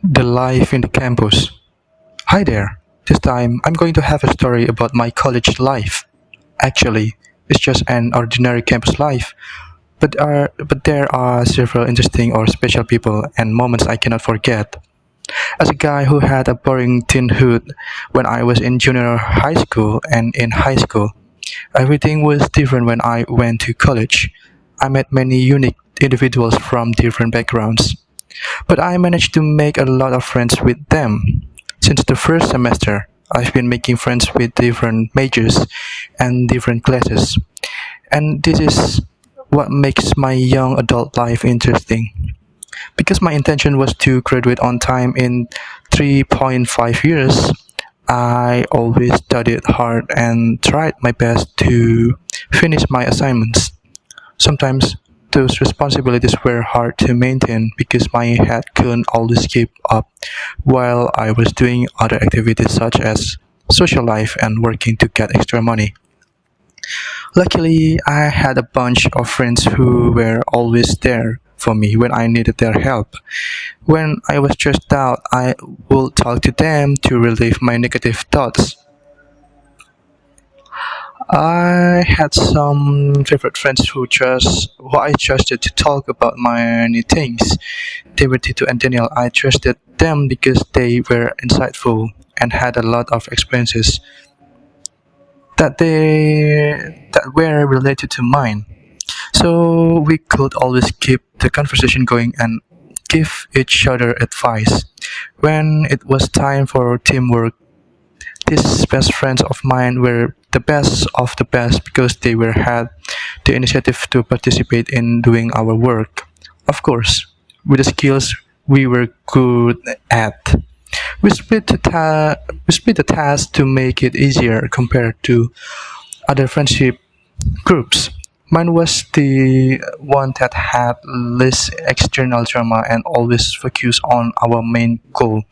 The life in the campus. Hi there. This time I'm going to have a story about my college life. Actually, it's just an ordinary campus life, but there are several interesting or special people and moments I cannot forget. As a guy who had a boring teenhood when I was in junior high school and in high school, everything was different when I went to college. I met many unique individuals from different backgrounds. But I managed to make a lot of friends with them. Since the first semester, I've been making friends with different majors and different classes. And this is what makes my young adult life interesting. Because my intention was to graduate on time in 3.5 years, I always studied hard and tried my best to finish my assignments. Sometimes those responsibilities were hard to maintain because my head couldn't always keep up while I was doing other activities such as social life and working to get extra money. Luckily, I had a bunch of friends who were always there for me when I needed their help. When I was stressed out, I would talk to them to relieve my negative thoughts. I had some favorite friends who I trusted to talk about many things. They were Tito and Daniel. I trusted them because they were insightful and had a lot of experiences that were related to mine. So we could always keep the conversation going and give each other advice. When it was time for teamwork, these best friends of mine were the best of the best because they were had the initiative to participate in doing our work. Of course, with the skills we were good at. We split the task to make it easier compared to other friendship groups. Mine was the one that had less external drama and always focused on our main goal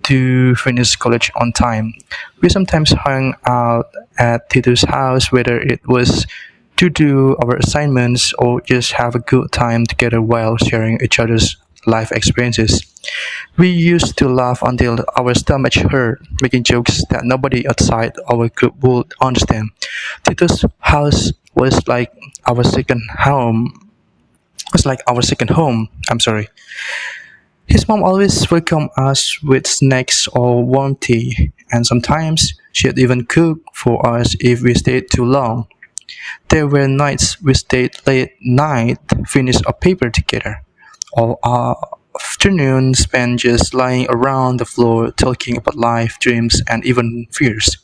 to finish college on time. We sometimes hung out at Tito's house, whether it was to do our assignments or just have a good time together while sharing each other's life experiences. We used to laugh until our stomachs hurt, making jokes that nobody outside our group would understand. Tito's house our second home was like our second home. I'm sorry. His mom always welcomed us with snacks or warm tea, and sometimes she'd even cook for us if we stayed too long. There were nights we stayed late night, finished a paper together, or afternoons spent just lying around the floor talking about life, dreams, and even fears.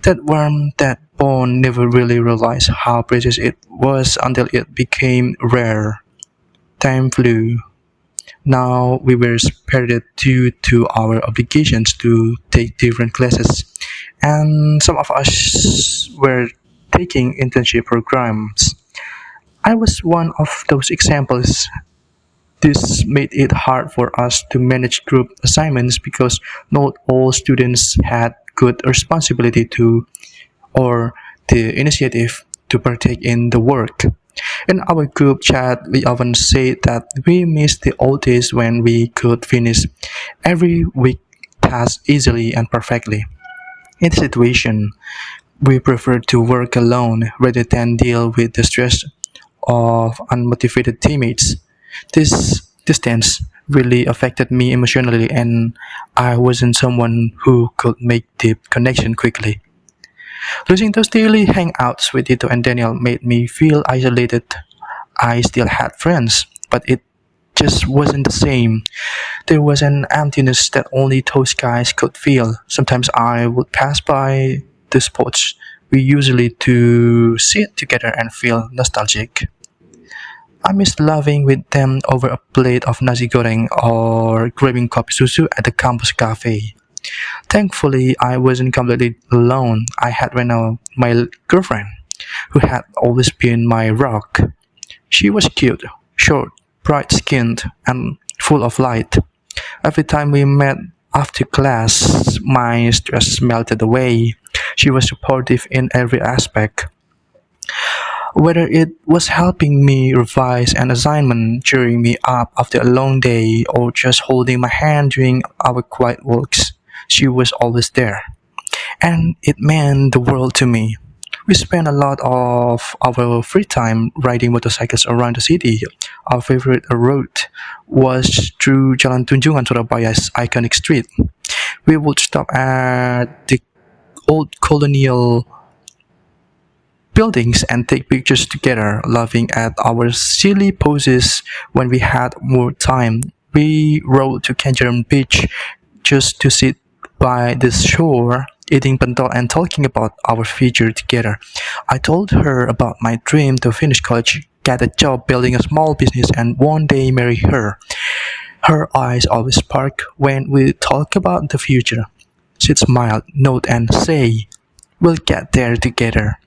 That warmth, that bond, never really realized how precious it was until it became rare. Time flew. Now we were separated due to our obligations to take different classes, and some of us were taking internship programs. I was one of those examples. This made it hard for us to manage group assignments because not all students had good responsibility to or the initiative to partake in the work. In our group chat, we often say that we miss the old days when we could finish every week task easily and perfectly. In this situation, we prefer to work alone rather than deal with the stress of unmotivated teammates. This distance really affected me emotionally, and I wasn't someone who could make deep connection quickly. Losing those daily hangouts with Tito and Daniel made me feel isolated. I still had friends, but it just wasn't the same. There was an emptiness that only those guys could feel. Sometimes I would pass by the spots we usually to sit together and feel nostalgic. I miss laughing with them over a plate of nasi goreng or grabbing kopi susu at the campus cafe. Thankfully, I wasn't completely alone. I had Rena, my girlfriend, who had always been my rock. She was cute, short, bright skinned, and full of light. Every time we met after class, my stress melted away. She was supportive in every aspect. Whether it was helping me revise an assignment, cheering me up after a long day, or just holding my hand during our quiet walks, she was always there. And it meant the world to me. We spent a lot of our free time riding motorcycles around the city. Our favorite route was through Jalan Tunjungan, Surabaya's iconic street. We would stop at the old colonial buildings and take pictures together, laughing at our silly poses when we had more time. We rode to Kenjaran Beach just to sit by the shore, eating pentol and talking about our future together. I told her about my dream to finish college, get a job building a small business, and one day marry her. Her eyes always spark when we talk about the future. She'd smile, nod, and say, "We'll get there together."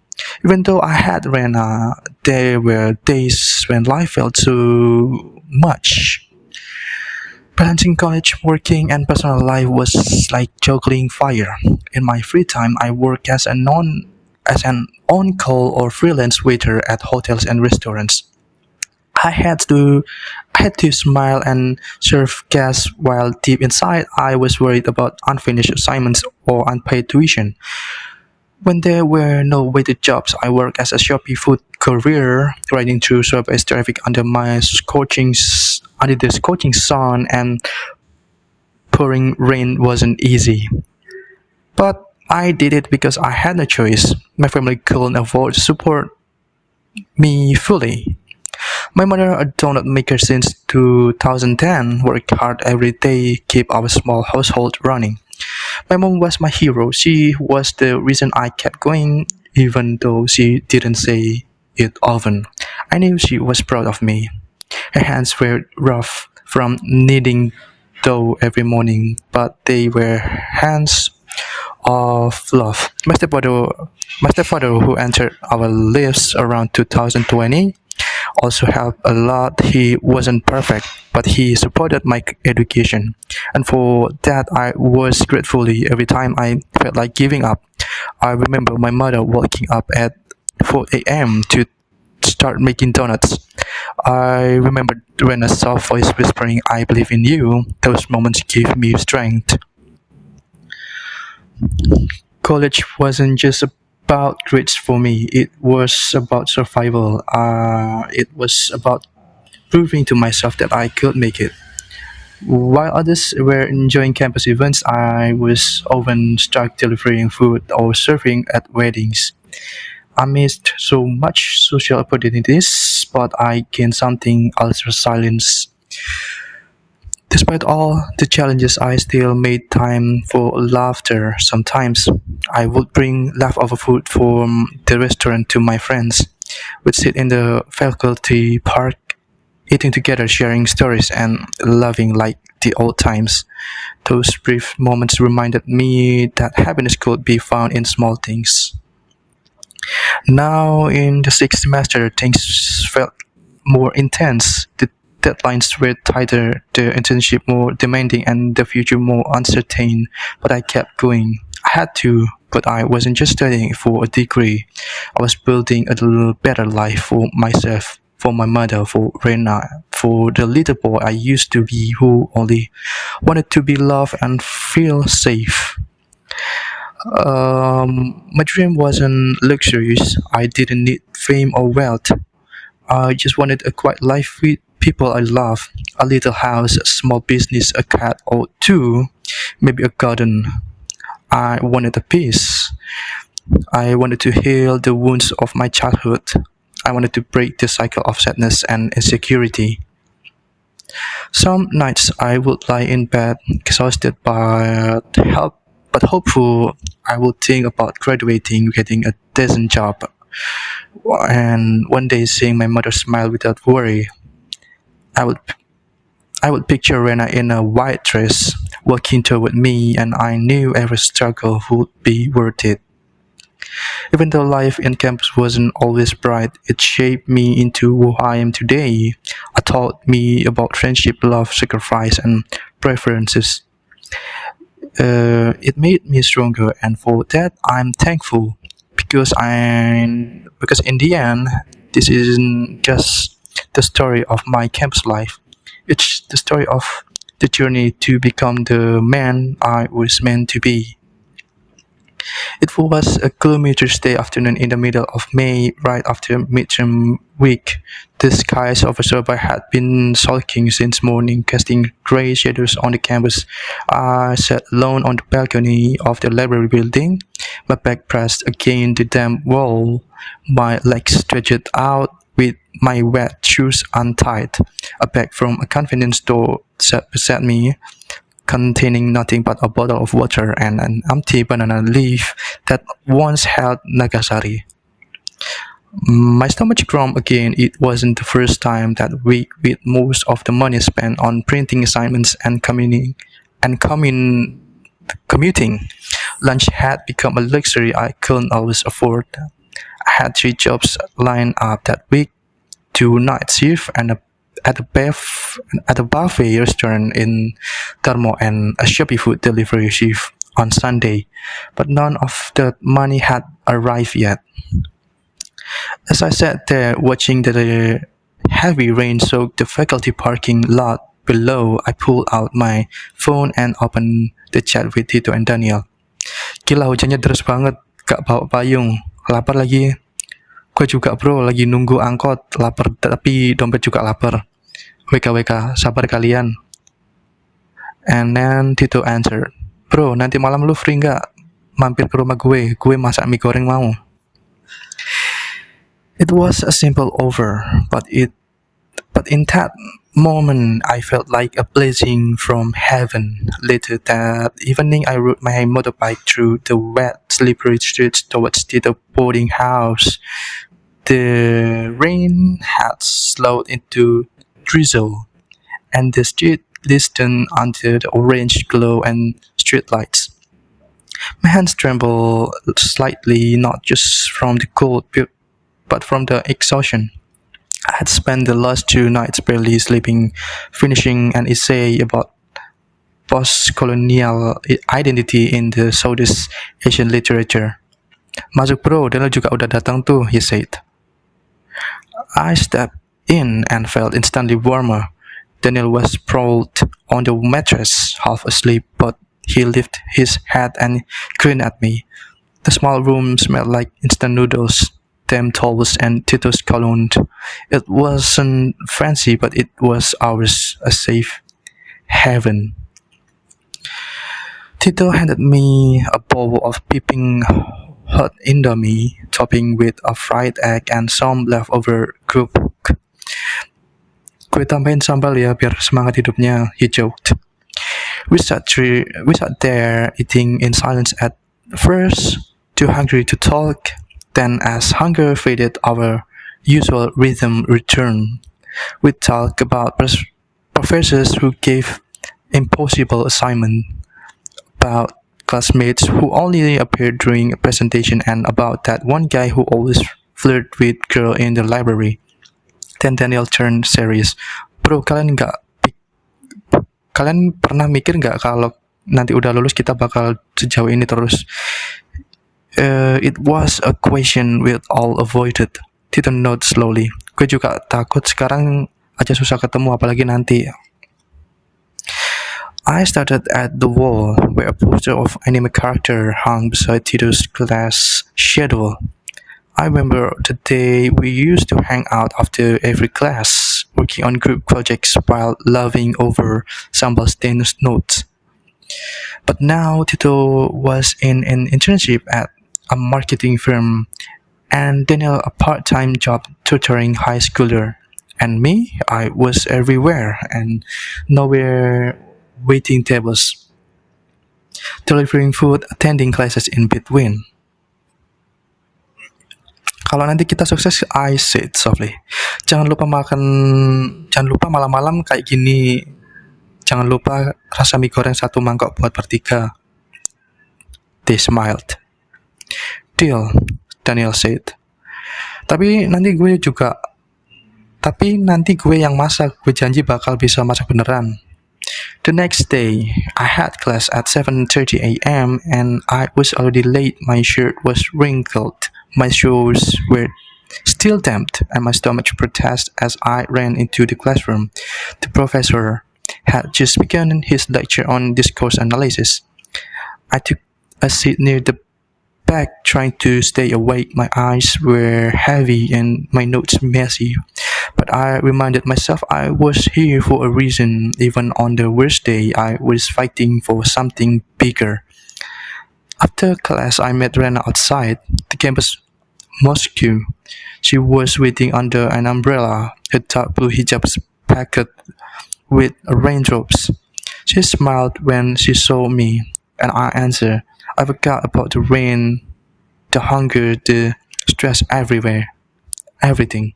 Even though I had Rena, there were days when life felt so much. Balancing college, working, and personal life was like juggling fire. In my free time, I work as an on-call or freelance waiter at hotels and restaurants. I had to I had to smile and serve guests while deep inside I was worried about unfinished assignments or unpaid tuition. When there were no weighted jobs, I worked as a Shopee food courier, riding through Surabaya traffic under the scorching sun, and pouring rain wasn't easy. But I did it because I had no choice. My family couldn't afford to support me fully. My mother, a donut maker since 2010, worked hard every day keep our small household running. My mom was my hero. She was the reason I kept going, even though she didn't say it often. I knew she was proud of me. Her hands were rough from kneading dough every morning, but they were hands of love. My stepfather, who entered our lives around 2020, also helped a lot. He wasn't perfect, but he supported my education. And for that, I was gratefully every time I felt like giving up. I remember my mother waking up at 4 a.m. to start making donuts. I remember when a soft voice whispering, "I believe in you." Those moments gave me strength. College wasn't just about grades for me, it was about survival. It was about proving to myself that I could make it. While others were enjoying campus events, I was often stuck delivering food or serving at weddings. I missed so much social opportunities, but I gained something else resilience. Despite all the challenges, I still made time for laughter. Sometimes I would bring leftover food from the restaurant to my friends. We'd sit in the faculty park, eating together, sharing stories, and laughing like the old times. Those brief moments reminded me that happiness could be found in small things. Now, in the sixth semester, things felt more intense. The deadlines were tighter, the internship more demanding, and the future more uncertain. But I kept going. I had to, but I wasn't just studying for a degree. I was building a little better life for myself, for my mother, for Rena, for the little boy I used to be who only wanted to be loved and feel safe. My dream wasn't luxurious. I didn't need fame or wealth. I just wanted a quiet life with people I love, a little house, a small business, a cat or two, maybe a garden. I wanted a peace. I wanted to heal the wounds of my childhood. I wanted to break the cycle of sadness and insecurity. Some nights I would lie in bed, exhausted but hopeful. I would think about graduating, getting a decent job, and one day seeing my mother smile without worry. I would I would picture Rena in a white dress walking toward me, and I knew every struggle would be worth it. Even though life in campus wasn't always bright, it shaped me into who I am today. It taught me about friendship, love, sacrifice, and preferences. It made me stronger, and for that I'm thankful. Because in the end, this isn't just the story of my campus life. It's the story of the journey to become the man I was meant to be. It was a gloomy Tuesday afternoon in the middle of May, right after midterm week. The skies over Surabaya had been sulking since morning, casting grey shadows on the campus. I sat alone on the balcony of the library building, my back pressed against the damp wall, my legs stretched out with my wet shoes untied. A bag from a convenience store sat beside me, containing nothing but a bottle of water and an empty banana leaf that once held Nagasari. My stomach grumbled again. It wasn't the first time that week with most of the money spent on printing assignments and commuting. Lunch had become a luxury I couldn't always afford. I had three jobs lined up that week, two night shifts and at a buffet restaurant in Thermo and a Shopee food delivery shift on Sunday, but none of the money had arrived yet. As I sat there watching the heavy rain soak the faculty parking lot below, I pulled out my phone and opened the chat with Tito and Daniel. Gila hujannya deras banget, gak bawa payung, lapar lagi. Gue juga bro, lagi nunggu angkot, lapar tapi dompet juga lapar. WKWK, sabar kalian. And then Tito answered, Bro, nanti malam lu free nggak? Mampir ke rumah gue masak mie goreng mau. It was a simple offer, but in that moment I felt like a blessing from heaven. Later that evening I rode my motorbike through the wet, slippery streets towards Tito boarding house. The rain had slowed into drizzle, and the street glistened under the orange glow and streetlights. My hands trembled slightly, not just from the cold, but from the exhaustion. I had spent the last 2 nights barely sleeping, finishing an essay about post-colonial identity in the Southeast Asian literature. Masuk bro, Daniel juga udah datang tuh, he said. I stepped in and felt instantly warmer. Daniel was sprawled on the mattress, half asleep, but he lifted his head and grinned at me. The small room smelled like instant noodles, damp towels, and Tito's cologne. It wasn't fancy, but it was ours, a safe haven. Tito handed me a bowl of piping hot indomie, topping with a fried egg and some leftover kerupuk. Gue tambahin sambal ya biar semangat hidupnya, he joked. We sat there eating in silence at first, too hungry to talk. Then as hunger faded, our usual rhythm returned. We talked about professors who gave impossible assignments, about classmates who only appeared during a presentation, and about that one guy who always flirted with girl in the library. Then Daniel turned serious. Bro, kalian pernah mikir nggak kalau nanti udah lulus kita bakal sejauh ini terus? It was a question we all avoided. Tito nodded slowly. Gue juga takut sekarang aja susah ketemu apalagi nanti. I started at the wall where a poster of anime character hung beside Tito's glass shadow. I remember the day we used to hang out after every class, working on group projects while laughing over sambal-stained notes. But now Tito was in an internship at a marketing firm, and Daniel a part-time job tutoring high schooler. And me, I was everywhere and nowhere, waiting tables, delivering food, attending classes in between. Kalau nanti kita sukses, I said softly, jangan lupa malam-malam kayak gini. Jangan lupa rasa mie goreng 1 mangkok buat bertiga. They smiled. Deal, Daniel said. Tapi nanti gue yang masak. Gue janji bakal bisa masak beneran. The next day, I had class at 7:30 a.m. and I was already late. My shirt was wrinkled. My shoes were still damp, and my stomach protested as I ran into the classroom. The professor had just begun his lecture on discourse analysis. I took a seat near the back, trying to stay awake. My eyes were heavy and my notes messy. But I reminded myself I was here for a reason. Even on the worst day, I was fighting for something bigger. After class, I met Rena outside the campus mosque. She was waiting under an umbrella, her dark blue hijab packed with raindrops. She smiled when she saw me, and I answered. I forgot about the rain, the hunger, the stress everywhere, everything.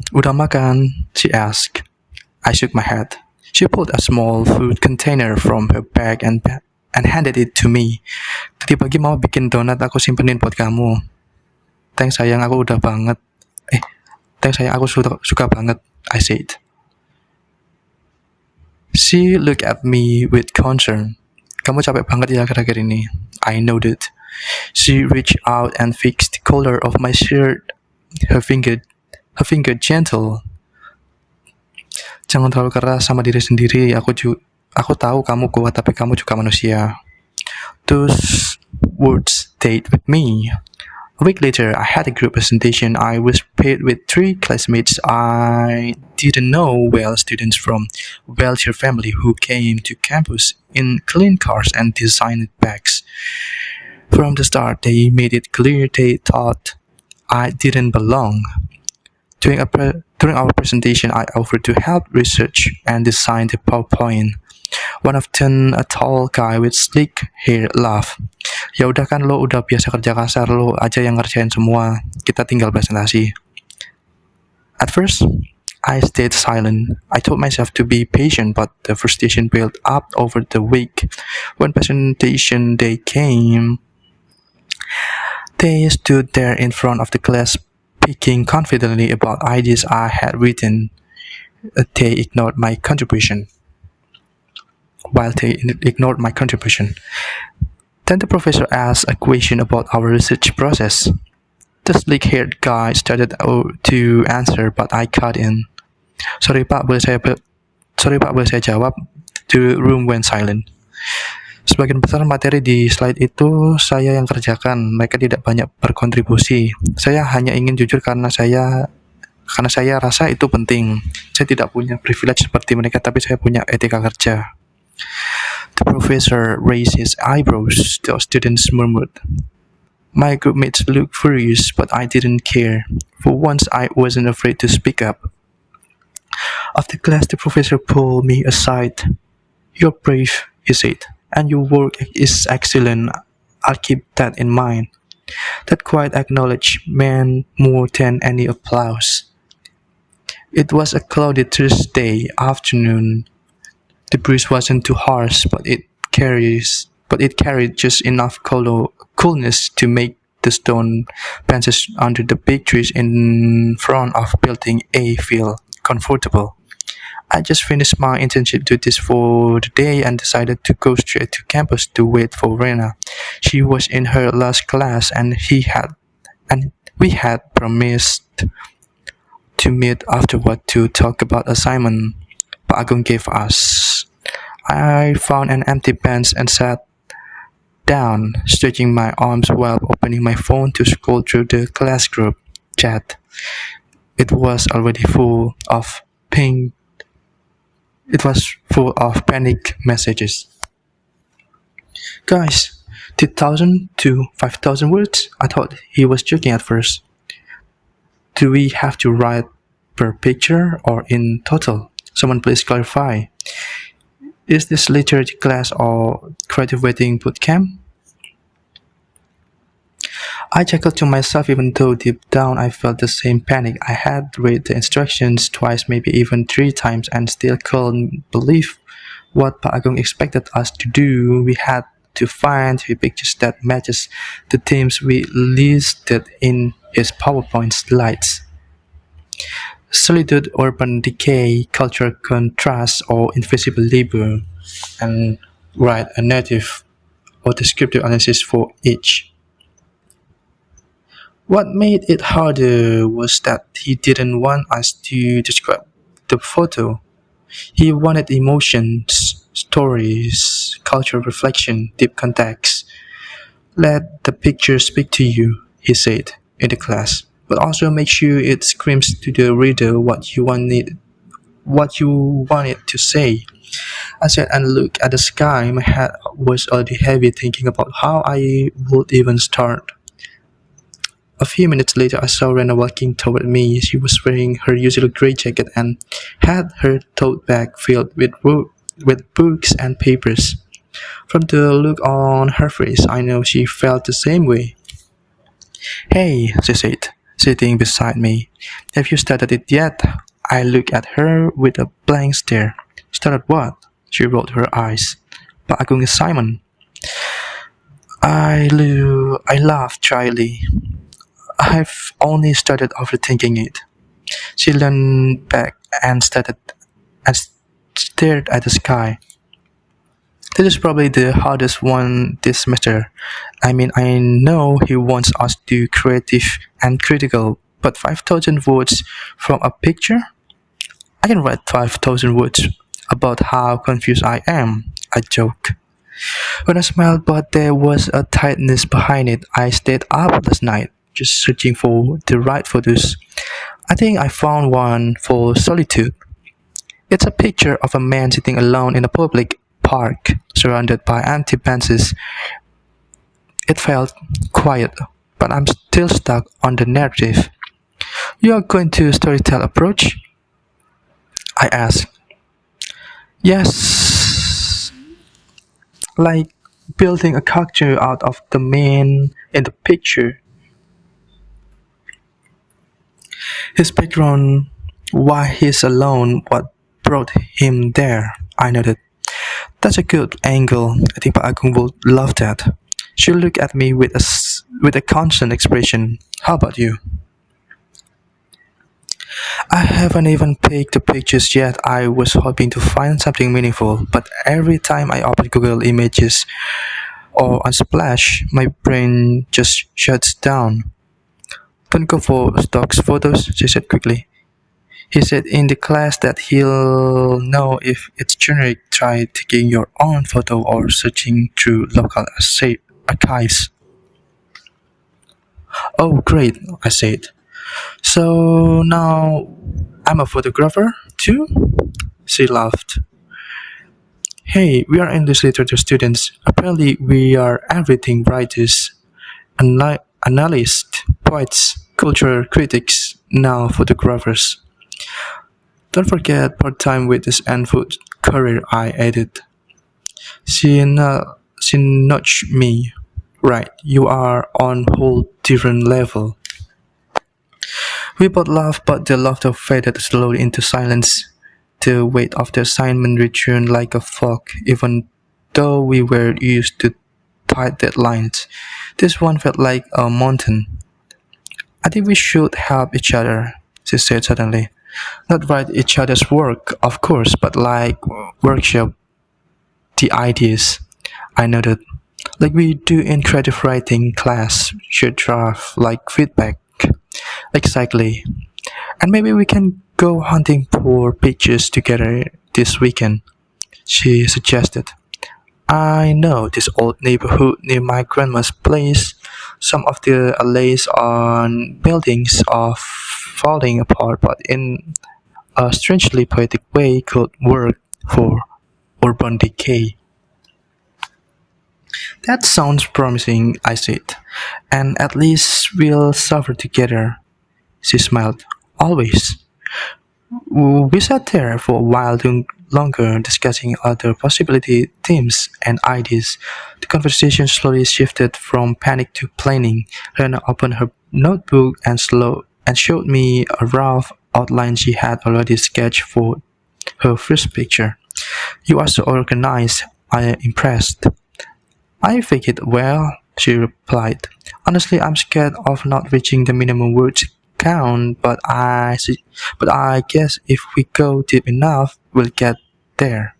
Udah makan? She asked. I shook my head. She pulled a small food container from her bag and handed it to me. Tadi pagi mama bikin donat, aku simpenin buat kamu. Thanks sayang, aku udah banget. Eh, thanks sayang, aku suka banget, I said. She looked at me with concern. Kamu capek banget ya akhir-akhir ini? I nodded. She reached out and fixed the collar of my shirt. Her finger gentle. Jangan terlalu keras sama diri sendiri. Aku tahu kamu kuat, tapi kamu juga manusia. Those words stayed with me. A week later, I had a group presentation. I was paired with 3 classmates I didn't know well, students from wealthier family who came to campus in clean cars and designed bags. From the start, they made it clear they thought I didn't belong. During our presentation, I offered to help research and design the PowerPoint. One of them, a tall guy with slick hair, laughed. Ya udah kan lo udah biasa kerja kasar, lo aja yang ngerjain semua. Kita tinggal presentasi. At first, I stayed silent. I told myself to be patient, but the frustration built up over the week. When presentation day came, they stood there in front of the class, speaking confidently about ideas I had written. They ignored my contribution. Then the professor asked a question about our research process. The slick-haired guy started to answer, but I cut in. Sorry pak, boleh saya jawab? The room went silent. Sebagian besar materi di slide itu saya yang kerjakan. Mereka tidak banyak berkontribusi. Saya hanya ingin jujur karena saya rasa itu penting. Saya tidak punya privilege seperti mereka, tapi saya punya etika kerja. The professor raised his eyebrows. The students murmured. My groupmates looked furious, but I didn't care. For once, I wasn't afraid to speak up. After class, the professor pulled me aside. You're brave, he said, and your work is excellent. I'll keep that in mind. That quiet acknowledgement meant more than any applause. It was a cloudy Thursday afternoon. The breeze wasn't too harsh, but it carried just enough coolness to make the stone benches under the big trees in front of Building A feel comfortable. I just finished my internship duties for the day and decided to go straight to campus to wait for Rena. She was in her last class, and we had promised to meet afterward to talk about assignment Pak Agung gave us. I found an empty bench and sat down, stretching my arms while opening my phone to scroll through the class group chat. It was already full of panic messages. Guys, 2,000 to 5,000 words? I thought he was joking at first. Do we have to write per picture or in total? Someone please clarify. Is this literature class or creative writing bootcamp? I chuckled to myself, even though deep down I felt the same panic. I had read the instructions twice, maybe even 3 times, and still couldn't believe what Pak Agung expected us to do. We had to find 3 pictures that matches the themes we listed in his PowerPoint slides. Solitude, urban decay, cultural contrast, or invisible labor, and write a narrative or descriptive analysis for each. What made it harder was that he didn't want us to describe the photo. He wanted emotions, stories, cultural reflection, deep context. Let the picture speak to you, he said in the class, but also make sure it screams to the reader what you want it to say. I sat and looked at the sky. My head was already heavy thinking about how I would even start. A few minutes later, I saw Rena walking toward me. She was wearing her usual gray jacket and had her tote bag filled with books and papers. From the look on her face, I know she felt the same way. Hey, she said, sitting beside me. Have you started it yet? I looked at her with a blank stare. Started what? She rolled her eyes. Pak Agung is Simon. I laughed dryly. I've only started overthinking it. She leaned back and stared at the sky. This is probably the hardest one this semester. I mean, I know he wants us to be creative and critical, but 5,000 words from a picture? I can write 5,000 words about how confused I am, I joke. When I smiled, but there was a tightness behind it, I stayed up last night, just searching for the right photos. I think I found one for solitude. It's a picture of a man sitting alone in a public park, surrounded by empty benches. It felt quiet, but I'm still stuck on the narrative. You are going to storytell approach? I asked. Yes, like building a character out of the man in the picture. His background, why he's alone, what brought him there. I noted. That's a good angle. I think Pak Agung will love that. She looked at me with a constant expression. How about you? I haven't even picked the pictures yet. I was hoping to find something meaningful, but every time I open Google Images or Unsplash, my brain just shuts down. Don't go for stock photos, she said quickly. He said in the class that he'll know if it's generic. Try taking your own photo or searching through local archives. Oh, great, I said. So now I'm a photographer too? She laughed. Hey, we are English literature students. Apparently, we are everything writers, analysts, poets, culture critics, now photographers. Don't forget part-time with this and food career, I added. She nudged me. Right, you are on whole different level. We both laughed, but the laughter faded slowly into silence. The weight of the assignment returned like a fog, even though we were used to tight deadlines. This one felt like a mountain. I think we should help each other, she said suddenly. Not write each other's work, of course, but like workshop the ideas. I noted. Like we do in creative writing class, should draft like feedback. Exactly. And maybe we can go hunting for pictures together this weekend, she suggested. I know this old neighborhood near my grandma's place. Some of the allays on buildings are falling apart, but in a strangely poetic way could work for urban decay. That sounds promising, I said. And at least we'll suffer together. She smiled. Always. We sat there for a while longer, discussing other possibility themes and ideas. The conversation slowly shifted from panic to planning. Rena opened her notebook and showed me a rough outline she had already sketched for her first picture. You are so organized. I am impressed. I fake it well, she replied. Honestly, I'm scared of not reaching the minimum words count, but I guess if we go deep enough, we'll get there.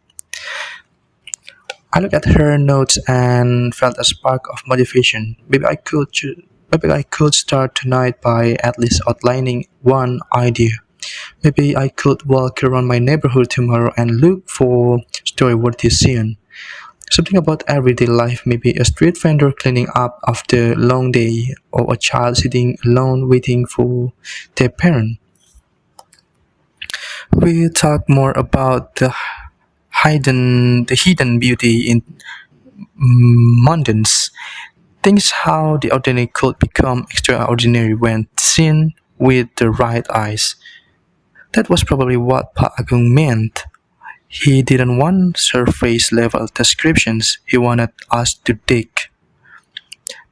I looked at her notes and felt a spark of motivation. Maybe I could Maybe I could start tonight by at least outlining one idea. Maybe I could walk around my neighborhood tomorrow and look for story-worthy scenes. Something about everyday life, maybe a street vendor cleaning up after a long day, or a child sitting alone waiting for their parent. We talk more about the hidden beauty in mundanes. Things how the ordinary could become extraordinary when seen with the right eyes. That was probably what Pa Agung meant. He didn't want surface level descriptions, he wanted us to dig.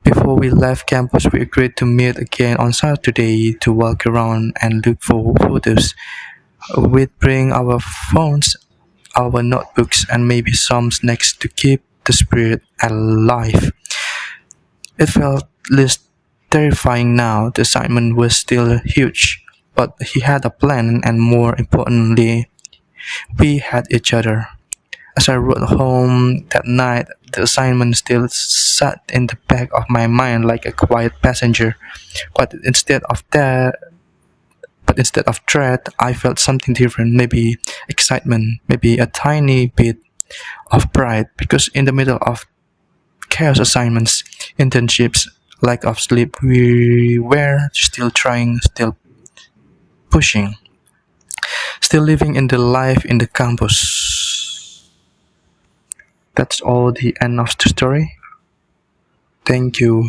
Before we left campus, we agreed to meet again on Saturday to walk around and look for photos. We'd bring our phones, our notebooks, and maybe some snacks to keep the spirit alive. It felt less terrifying now. The assignment was still huge, but he had a plan, and more importantly, we had each other. As I rode home that night, the assignment still sat in the back of my mind like a quiet passenger. But instead of that, but instead of dread, I felt something different. Maybe excitement, maybe a tiny bit of pride. Because in the middle of chaos assignments, internships, lack of sleep, we were still trying, still pushing, still living in the life in the campus. That's all the end of the story. Thank you.